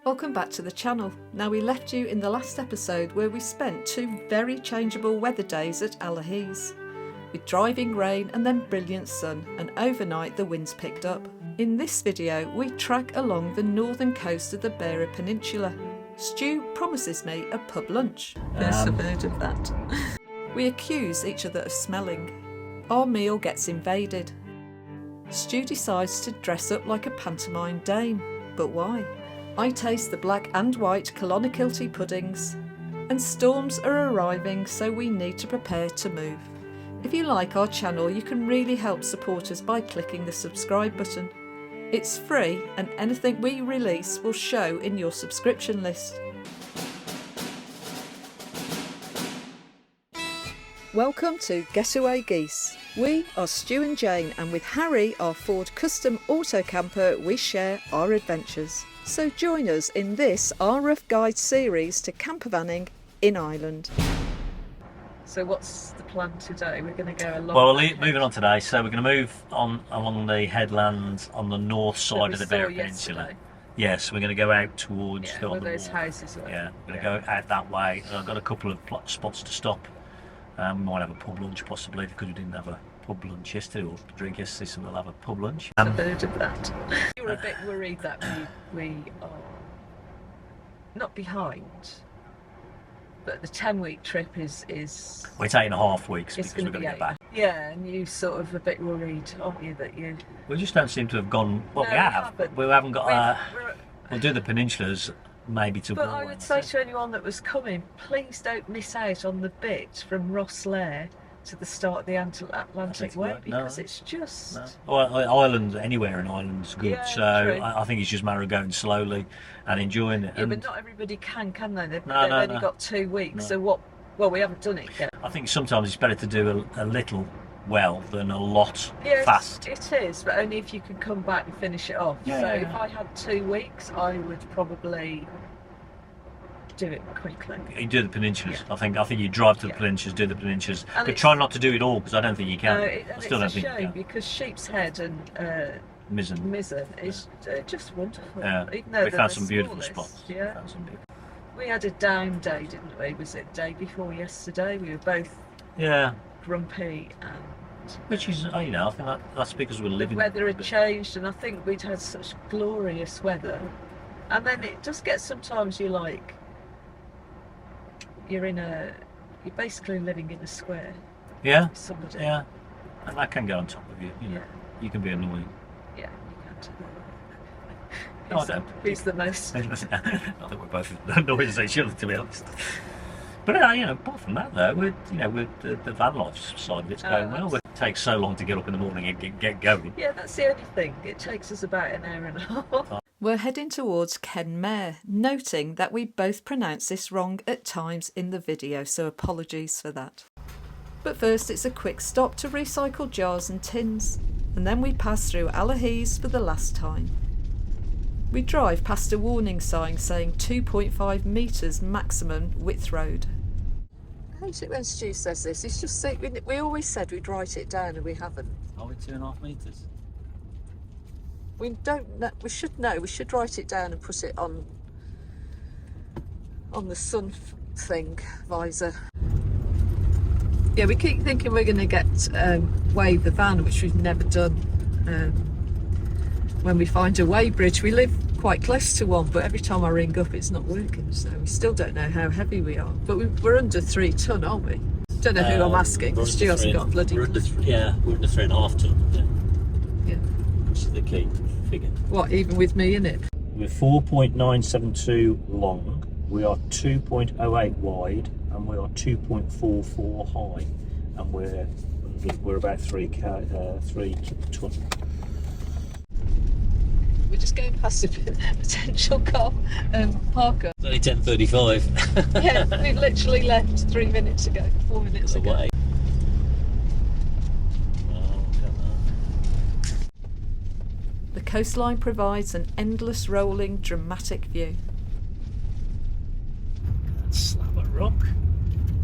Welcome back to the channel. Now, we left you in the last episode where we spent 2 very changeable weather days at Allihies, with driving rain and then brilliant sun, and overnight the winds picked up. In this video we track along the northern coast of the Beara Peninsula. Stu promises me a pub lunch. First I've heard of that. We accuse each other of smelling. Our meal gets invaded. Stu decides to dress up like a pantomime dame, but why? I taste the black and white Clonakilty puddings, and storms are arriving, so we need to prepare to move. If you like our channel, you can really help support us by clicking the subscribe button. It's free, and anything we release will show in your subscription list. Welcome to GetawayGeese. We are Stu and Jane, and with Harry, our Ford custom auto camper, we share our adventures. So join us in this our rough guide series to campervanning in Ireland. So what's the plan today? We're going to go along. Well, we're moving on today, so we're going to move on along the headland on the north side of the Beara Peninsula. Yes, we're going to go out towards where those houses are. Yeah, we're going to go out that way. I've got a couple of spots to stop. We might have a pub lunch possibly, because we didn't have a pub lunch yesterday or drink yesterday, so we'll have a pub lunch. I've heard of that. You're a bit worried that we are not behind, but the 10-week trip is we're taking half weeks because we're going to get back. Yeah, and you sort of a bit worried, aren't you, that you... We just don't seem to have gone... Well, no, we have, but we haven't got... We'll do the peninsulas maybe to... But I would say to anyone that was coming, please don't miss out on the bit from Rosslare to the start of the Atlantic Way, because it's just... No. Well, Ireland, anywhere in Ireland's good, yeah, so I think it's just a matter of going slowly and enjoying it. Yeah, but not everybody can they? They've only got 2 weeks, so what... Well, we haven't done it yet. I think sometimes it's better to do a little well than a lot fast. It is, but only if you can come back and finish it off. Yeah, so if I had 2 weeks, I would probably do it quickly. You do the peninsulas. Yeah. I think you drive to the peninsulas, do the peninsulas, but try not to do it all, because I don't think you can. I still don't think you can. Because Sheep's Head and Mizzen is just wonderful. Yeah. Even though we found some beautiful spots. Yeah. We had a down day, didn't we? Was it day before yesterday? We were both grumpy, and which is, I think that's because we're living. The weather had changed, and I think we'd had such glorious weather, and then it just gets sometimes you're basically living in a square. Yeah. With somebody. Yeah. And that can go on top of you. You know. You can be annoying. Yeah, you can. No, I don't. Who's the most? I think we're both annoying as each other, to be honest. But apart from that, though, with the Vanlife side of it's going well. It takes so long to get up in the morning and get going. Yeah, that's the only thing. It takes us about an hour and a half. We're heading towards Kenmare, noting that we both pronounce this wrong at times in the video, so apologies for that. But first, it's a quick stop to recycle jars and tins, and then we pass through Allihies for the last time. We drive past a warning sign saying 2.5 metres maximum width road. I hate it when Stu says this. It's just we always said we'd write it down and we haven't. Are we 2.5 metres? We don't know. We should know. We should write it down and put it on the sun thing visor. Yeah, we keep thinking we're going to get wave the van, which we've never done. When we find a weighbridge, we live quite close to one, but every time I ring up it's not working, so we still don't know how heavy we are. But we're under 3 tonne, aren't we? Don't know who I'm asking. Stu hasn't got a bloody... we're under 3.5 tonne. Yeah. Which is the key figure. What, even with me in it? We're 4.972 long, we are 2.08 wide, and we are 2.44 high, and we're about 3 tonne. We're just going past a potential car parkup. It's only 10:35. Yeah, we literally left 3 minutes ago, 4 minutes ago. Away. Oh, look at that. The coastline provides an endless rolling, dramatic view. That slab of rock.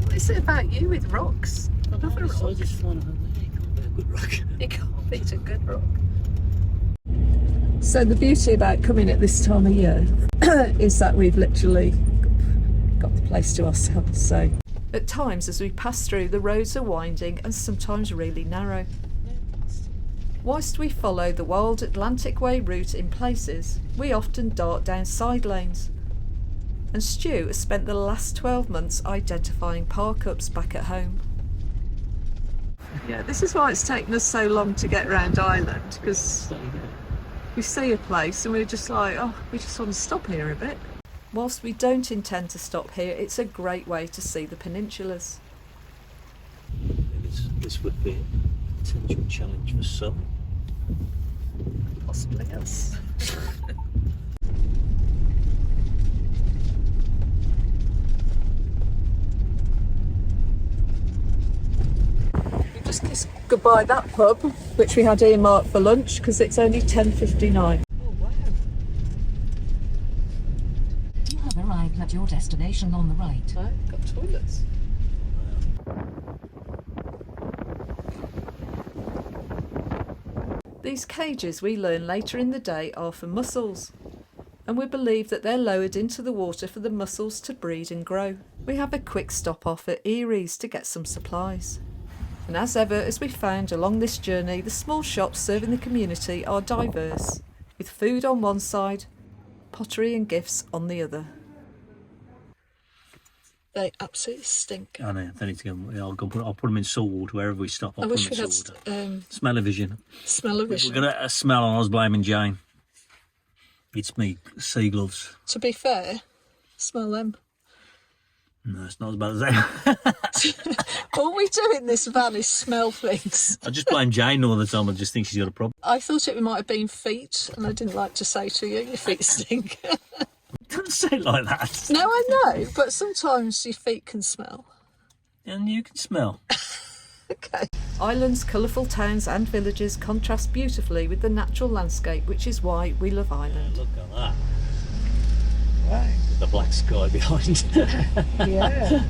What is it about you with rocks? Another rock. I just find it can't be a good rock. It can't be a good rock. So the beauty about coming at this time of year is that we've literally got the place to ourselves. So at times as we pass through, the roads are winding and sometimes really narrow. Whilst we follow the WildAtlanticWay route in places, we often dart down side lanes. And Stu has spent the last 12 months identifying park-ups back at home. Yeah, this is why it's taken us so long to get round Island, because we see a place and we're just like, oh, we just want to stop here a bit. Whilst we don't intend to stop here, it's a great way to see the peninsulas. This would be a potential challenge for some. Possibly us. We just kissed goodbye that pub, which we had earmarked for lunch, because it's only 10:59. Oh wow! You have arrived at your destination on the right. Oh, got toilets. These cages, we learn later in the day, are for mussels, and we believe that they're lowered into the water for the mussels to breed and grow. We have a quick stop off at Allihies to get some supplies. And as ever, as we found along this journey, the small shops serving the community are diverse, with food on one side, pottery and gifts on the other. They absolutely stink. I know, they need to go. I'll put them in salt wherever we stop. I wish we had Smell-o-vision. Smell-o-vision. We're gonna smell on. I was blaming Jane. It's me, sea gloves. To be fair, smell them. No, it's not as bad as that. All we do in this van is smell things. I just blame Jane all the time. I just think she's got a problem. I thought it might have been feet, and I didn't like to say to you, your feet stink. Don't say it like that. No, I know, but sometimes your feet can smell. And you can smell. Okay. Ireland's colourful towns and villages contrast beautifully with the natural landscape, which is why we love Ireland. Look at that. Wow. With the black sky behind. Yeah.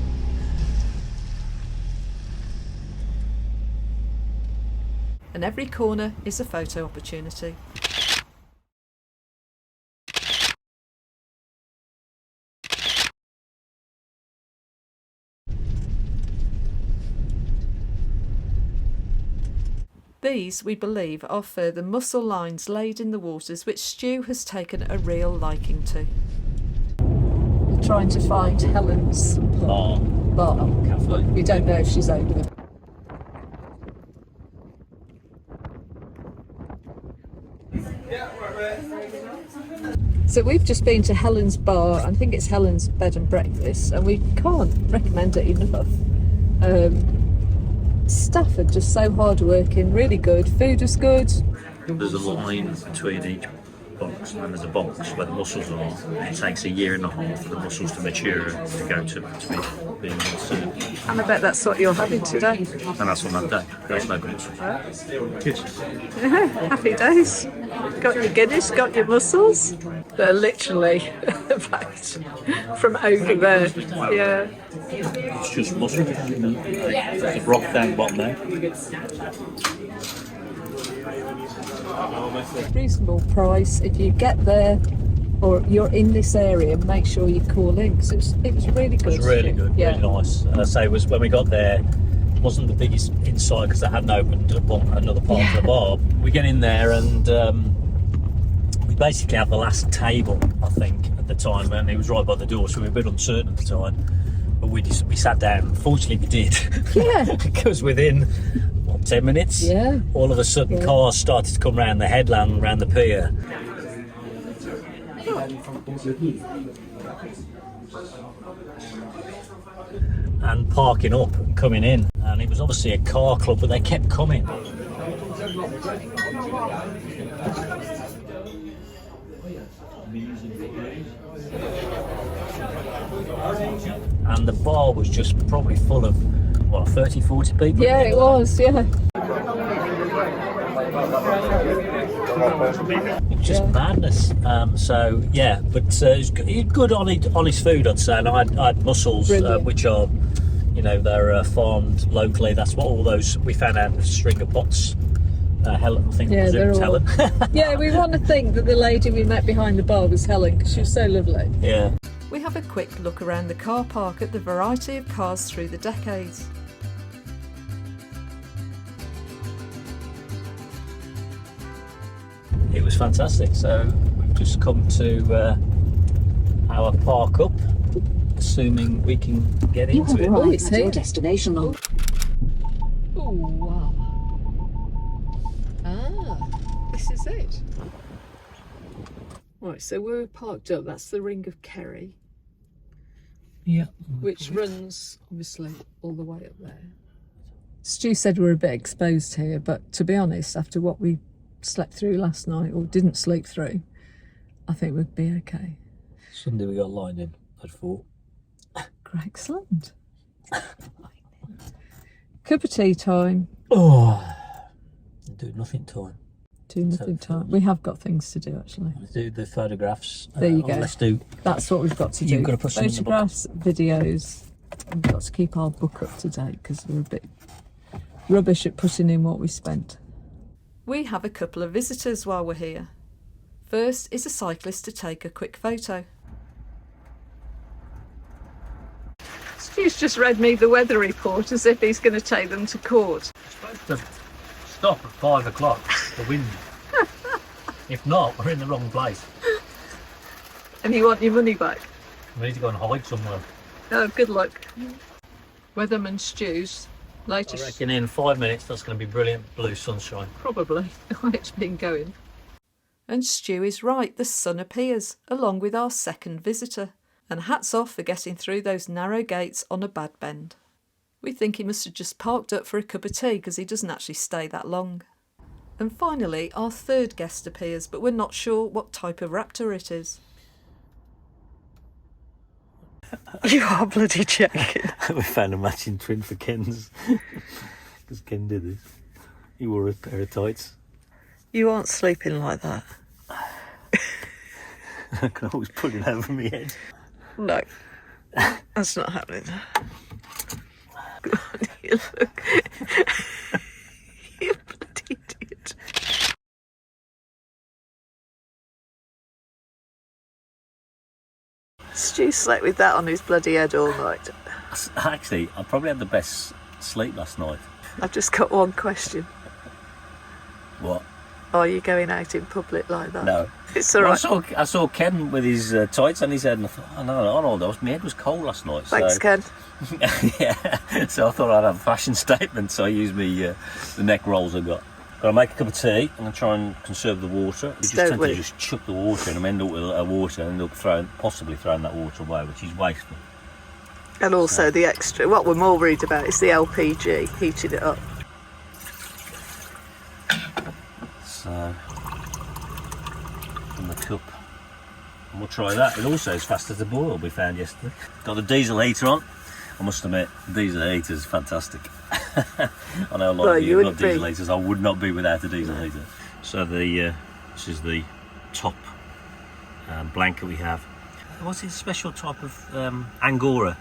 And every corner is a photo opportunity. These, we believe, are further mussel lines laid in the waters, which Stu has taken a real liking to. We're trying to find Helens Bar. Cafe. We don't know if she's open. So we've just been to Helens Bar, I think it's Helens Bed and Breakfast, and we can't recommend it enough. Staff are just so hard working, really good, food is good. There's a line between each box, and then there's a box where the mussels are. It takes 1.5 years for the mussels to mature to go to being served. And I bet that's what you're having today. And that's on that day. There's no good mussels. Good. Happy days. Got your Guinness, got your mussels. They're literally about from over there. Yeah. It's just mussels. There's a broth down the bottom there. Reasonable price. If you get there or you're in this area, make sure you call in, because it was really good. It was really good, yeah. really nice. And I say, it was when we got there, it wasn't the biggest inside because they hadn't opened another part of the bar. We get in there and we basically had the last table, I think, at the time, and it was right by the door, so we were a bit uncertain at the time. But we sat down. Fortunately, we did. Yeah. Because within 10 minutes, yeah, all of a sudden cars started to come round the headland, round the pier. And parking up and coming in, and it was obviously a car club, but they kept coming. And the bar was just probably full of, what, 30, 40 people? Yeah, it was, yeah. Just madness. So yeah, but it's good honest food, I'd say. And I had mussels, which are, you know, they're farmed locally. That's what all those, we found out, the stringer pots Helen, I think. Yeah, was it? they're It was all- Helen. Yeah, we want to think that the lady we met behind the bar was Helen because she was so lovely. Yeah. We have a quick look around the car park at the variety of cars through the decades. It was fantastic. So we've just come to our park up, assuming we can get You into have it. Oh, arrived it's at your here. destination on... Oh, wow. Ah, this is it. Right, so we're parked up. That's the Ring of Kerry, Yeah. which runs, obviously, all the way up there. Stu said we're a bit exposed here, but to be honest, after what we slept through last night, or didn't sleep through, I think we'd be okay. Sunday we got lined in at 4. Excellent. Cup of tea time. Oh, do nothing time. Do nothing time. We have got things to do, actually. Let's do the photographs. There you go. Let's do. That's what we've got to do. You've got to put some in the book. Photographs, videos. We've got to keep our book up to date because we're a bit rubbish at putting in what we spent. We have a couple of visitors while we're here. First is a cyclist to take a quick photo. Stu's just read me the weather report as if he's going to take them to court. Supposed to stop at 5 o'clock. The wind. If not, we're in the wrong place. And you want your money back? We need to go and hide somewhere. Oh, good luck. Weatherman Stu's I latest. reckon in 5 minutes that's going to be brilliant blue sunshine. Probably, the way it's been going. And Stu is right, the sun appears, along with our second visitor. And hats off for getting through those narrow gates on a bad bend. We think he must have just parked up for a cup of tea because he doesn't actually stay that long. And finally, our third guest appears, but we're not sure what type of raptor it is. You are bloody joking. We found a matching twin for Ken's. Because Ken did this. He wore a pair of tights. You aren't sleeping like that. I can always put it over my head. No, that's not happening. Go on, you look. You bloody idiot. Stu slept with that on his bloody head all night. Actually, I probably had the best sleep last night. I've just got one question. What? Are you going out in public like that? No. It's all right. Well, I saw Ken with his tights on his head and I thought, oh no, my head was cold last night. Thanks, Ken. Yeah, so I thought I'd have a fashion statement, so I used the neck rolls I got. Gotta make a cup of tea. I'm gonna try and conserve the water. We just tend to just chuck the water in and end up with water and end up possibly throwing that water away, which is wasteful. And also the extra, what we're more worried about is the LPG, heating it up. So, in the cup. And we'll try that. It also is faster to boil, we found yesterday. Got the diesel heater on. I must admit, the diesel heater is fantastic. I know a lot of you love diesel heaters. I would not be without a diesel heater. So this is the top blanket we have. What's this special type of Angora?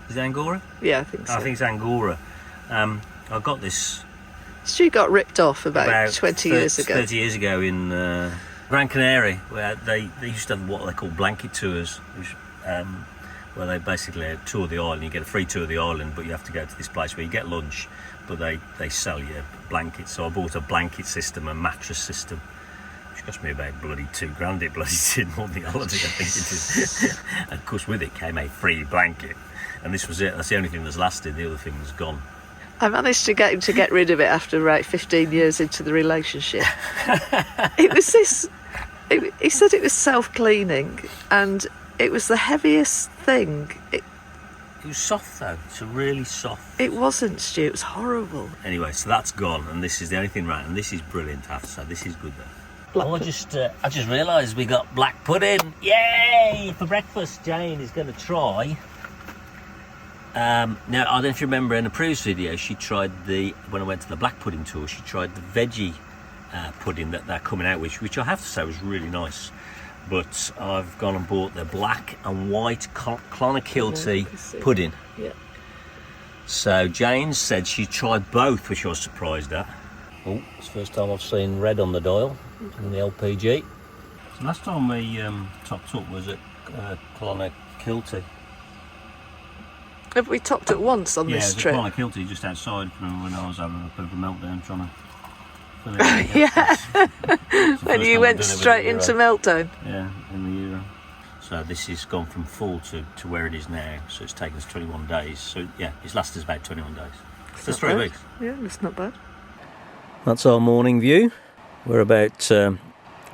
Is it Angora? Yeah, I think so. I think it's Angora. I got this Stu got ripped off about 20 years ago. 30 years ago in Gran Canaria, where they used to have what they call blanket tours, which, where they basically tour the island. You get a free tour of the island, but you have to go to this place where you get lunch, but they sell you blankets. So I bought a blanket system, a mattress system, which cost me about bloody £2,000. It bloody did on the holiday, I think it is. And of course with it came a free blanket, and this was it. That's the only thing that's lasted. The other thing's gone. I managed to get him to get rid of it after about 15 years into the relationship. It was this, he said it was self-cleaning and it was the heaviest thing. It was soft though, it's a really soft. It wasn't, Stu, it was horrible. Anyway, so that's gone and this is the only thing right, and this is brilliant, I have to say, this is good though. I just realised we got black pudding, yay! For breakfast, Jane is going to try. Now, I don't know if you remember in a previous video, she tried when I went to the black pudding tour, she tried the veggie pudding that they're coming out with, which I have to say was really nice. But I've gone and bought the black and white Clonakilty pudding. Yeah. So Jane said she tried both, which I was surprised at. Oh, it's the first time I've seen red on the dial in the LPG. So last time we topped up was at Kilty. Have we topped at once on this trip? Yeah, Kilty just outside from when I was having a bit of a meltdown trying to fill it in. Yeah, when you went straight into meltdown. Yeah, in the Euro. So this has gone from full to where it is now, so it's taken us 21 days. So yeah, it's lasted us about 21 days. So it's 3 weeks. Yeah, that's not bad. That's our morning view. We're about a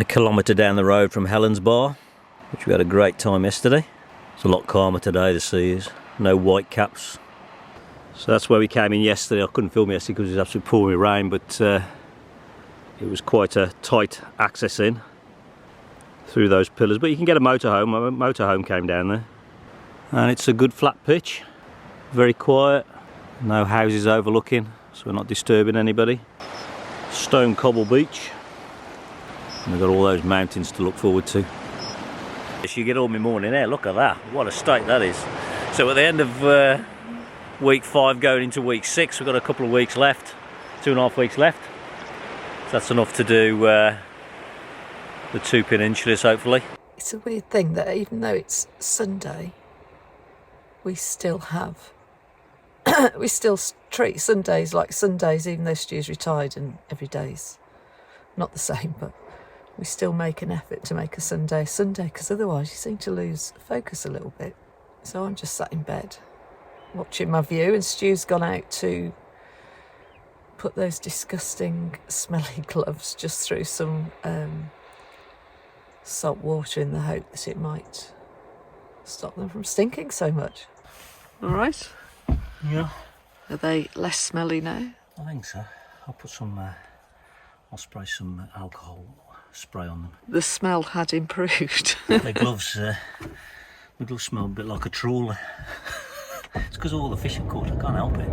kilometre down the road from Helens Bar, which we had a great time yesterday. It's a lot calmer today, the sea is. No white caps. So that's where we came in yesterday. I couldn't film yesterday because it was absolutely pouring rain, but it was quite a tight access in through those pillars. But you can get a motorhome. A motorhome came down there. And it's a good flat pitch. Very quiet. No houses overlooking, so we're not disturbing anybody. Stone cobble beach. And we've got all those mountains to look forward to. You get all my morning air, look at that. What a state that is. So at the end of week 5 going into week 6, we've got a couple of weeks left, 2.5 weeks left. So that's enough to do the 2 peninsulas hopefully. It's a weird thing that even though it's Sunday, we still have we still treat Sundays like Sundays, even though Stu's retired and every day's not the same, but we still make an effort to make a Sunday because otherwise you seem to lose focus a little bit. So I'm just sat in bed watching my view, and Stu's gone out to put those disgusting smelly gloves just through some salt water in the hope that it might stop them from stinking so much. All right. Yeah. Are they less smelly now? I think so. I'll put some, I'll spray some alcohol spray on them. The smell had improved. The gloves smell a bit like a trawler. It's because of all the fish I've caught, I can't help it.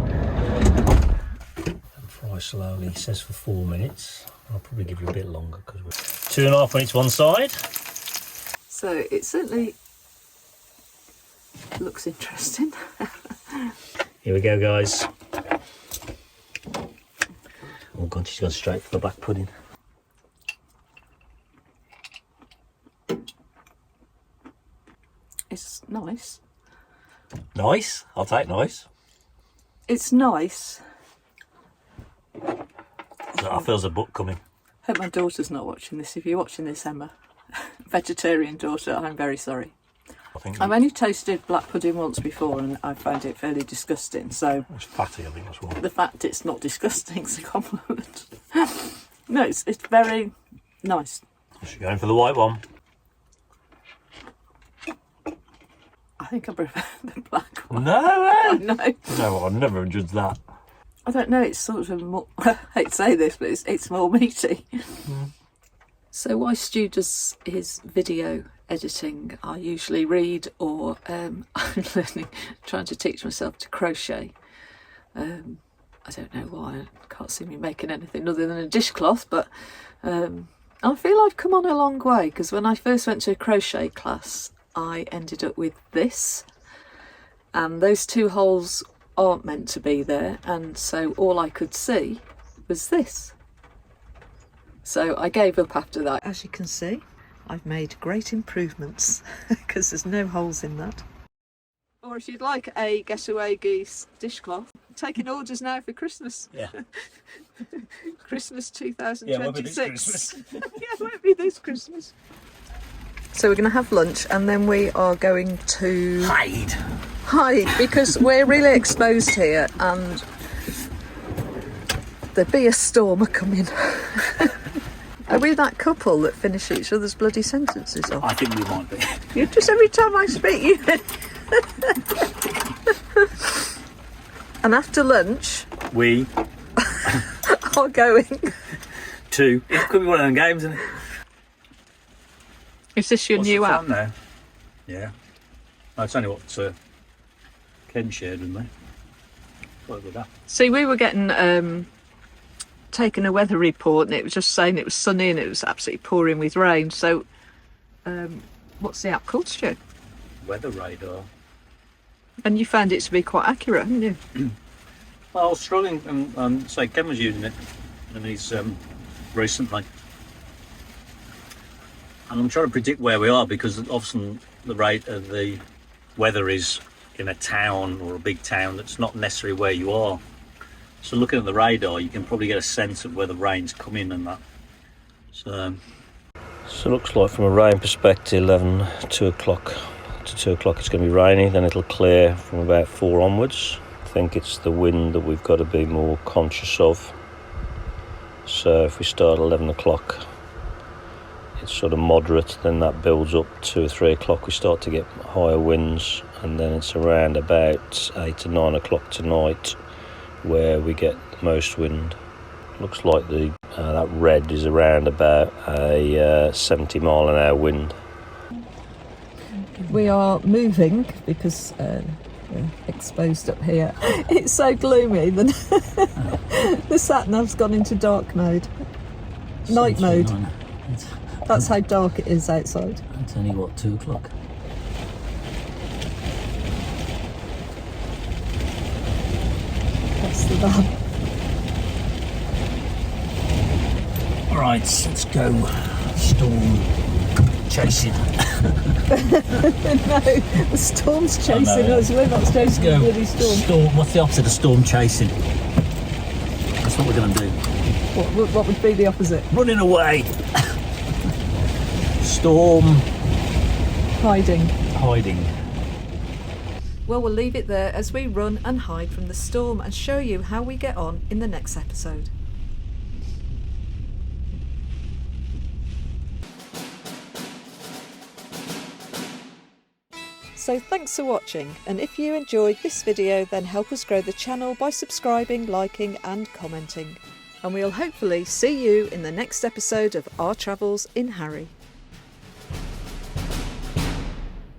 And fry slowly, it says for 4 minutes. I'll probably give you a bit longer because we're 2.5 minutes one side. So it certainly looks interesting. Here we go, guys. Oh god, she's gone straight for the black pudding. It's nice. Nice? I'll take nice. It's nice. So I feel there's a book coming. Hope my daughter's not watching this. If you're watching this, Emma, vegetarian daughter, I'm very sorry. I've only tasted black pudding once before and I found it fairly disgusting, so... It's fatty, I think, as well. The fact it's not disgusting is a compliment. No, it's very nice. She's going for the white one. I think I prefer the black one. No way! No. No, I'd never judged that. I don't know, it's sort of more... I hate to say this, but it's more meaty. So while Stu does his video editing, I usually read, or I'm trying to teach myself to crochet. I don't know why, I can't see me making anything other than a dishcloth, but I feel I've come on a long way, because when I first went to a crochet class, I ended up with this, and those 2 holes aren't meant to be there, and so all I could see was this. So I gave up after that. As you can see, I've made great improvements because there's no holes in that. Or if you'd like a GetawayGeese dishcloth, taking orders now for Christmas. Yeah. Christmas 2026. Yeah, it won't be this Christmas. Yeah, it won't be this Christmas. So we're going to have lunch and then we are going to... Hide, because we're really exposed here and there'll be a storm coming. Are we that couple that finish each other's bloody sentences off? I think we might be. You just every time I speak, you. And after lunch, We are going. to. It could be one of them games, isn't it? Is this your What's new the app? fun now? Yeah. No, it's only what Ken shared with me. What was that? See, we were getting taken a weather report, and it was just saying it was sunny and it was absolutely pouring with rain. So, what's the app called, Stu? Weather radar. And you found it to be quite accurate, haven't you? Well, I was struggling, and say Ken was using it, than he's recently. And I'm trying to predict where we are, because often the rate of the weather is in a town or a big town that's not necessarily where you are. So looking at the radar, you can probably get a sense of where the rain's coming and that. So it looks like from a rain perspective, 2 o'clock to 2 o'clock it's going to be rainy, then it'll clear from about 4 onwards. I think it's the wind that we've got to be more conscious of. So if we start at 11 o'clock, it's sort of moderate, then that builds up 2 or 3 o'clock, we start to get higher winds, and then it's around about 8 to 9 o'clock tonight where we get the most wind. Looks like that red is around about a 70 mile an hour wind. We are moving because we're exposed up here. It's so gloomy. The sat-nav's gone into dark mode. Night mode. That's how dark it is outside. It's only, what, 2 o'clock? That's the van. Alright, let's go storm chasing. No, the storm's chasing us. We're not chasing the bloody storm. What's the opposite of storm chasing? That's what we're going to do. What would be the opposite? Running away. Storm. Hiding. Well, we'll leave it there as we run and hide from the storm and show you how we get on in the next episode. So thanks for watching, and if you enjoyed this video then help us grow the channel by subscribing, liking and commenting. And we'll hopefully see you in the next episode of Our Travels in Harry.